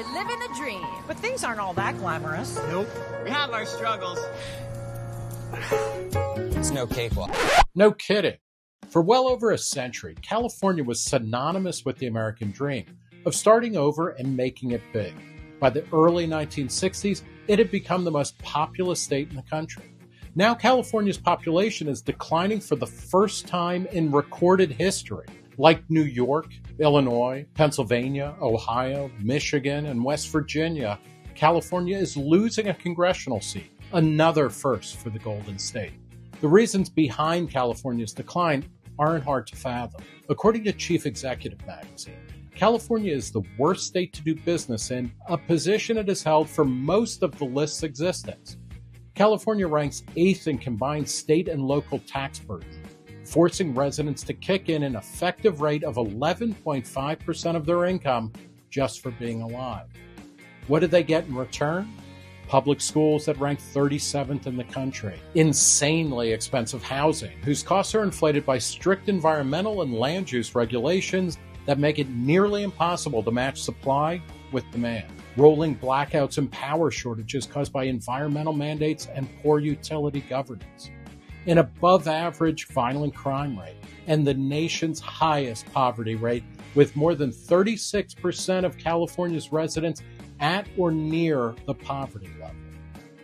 living the dream. But things aren't all that glamorous. Nope. We have our struggles. It's no cakewalk. No kidding. For well over a century, California was synonymous with the American dream of starting over and making it big. By the early 1960s, it had become the most populous state in the country. Now California's population is declining for the first time in recorded history. Like New York, Illinois, Pennsylvania, Ohio, Michigan, and West Virginia, California is losing a congressional seat, another first for the Golden State. The reasons behind California's decline aren't hard to fathom. According to Chief Executive Magazine, California is the worst state to do business in, a position it has held for most of the list's existence. California ranks 8th in combined state and local tax burden, forcing residents to kick in an effective rate of 11.5% of their income just for being alive. What do they get in return? Public schools that rank 37th in the country, insanely expensive housing, whose costs are inflated by strict environmental and land use regulations that make it nearly impossible to match supply with demand, rolling blackouts and power shortages caused by environmental mandates and poor utility governance, an above-average violent crime rate, and the nation's highest poverty rate, with more than 36% of California's residents at or near the poverty level.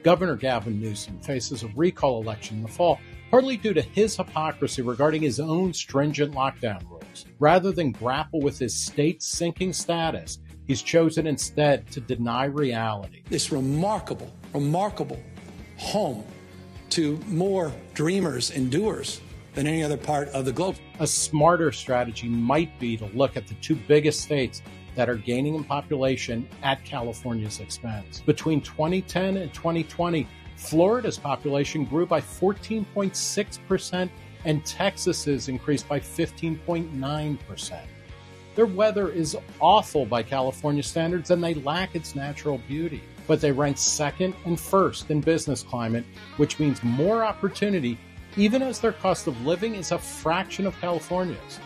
Governor Gavin Newsom faces a recall election in the fall, partly due to his hypocrisy regarding his own stringent lockdown rules. Rather than grapple with his state's sinking status, he's chosen instead to deny reality. This remarkable home to more dreamers and doers than any other part of the globe. A smarter strategy might be to look at the two biggest states that are gaining in population at California's expense. Between 2010 and 2020, Florida's population grew by 14.6% and Texas's increased by 15.9%. Their weather is awful by California standards and they lack its natural beauty. But they rank second and first in business climate, which means more opportunity, even as their cost of living is a fraction of California's.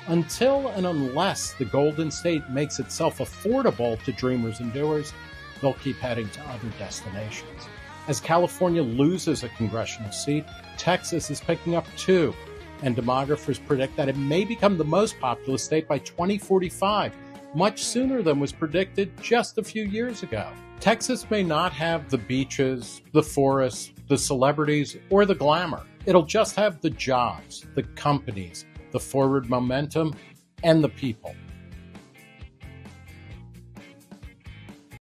Until and unless the Golden State makes itself affordable to dreamers and doers, they'll keep heading to other destinations. As California loses a congressional seat, Texas is picking up 2, and demographers predict that it may become the most populous state by 2045, much sooner than was predicted just a few years ago. Texas may not have the beaches, the forests, the celebrities, or the glamour. It'll just have the jobs, the companies, the forward momentum, and the people.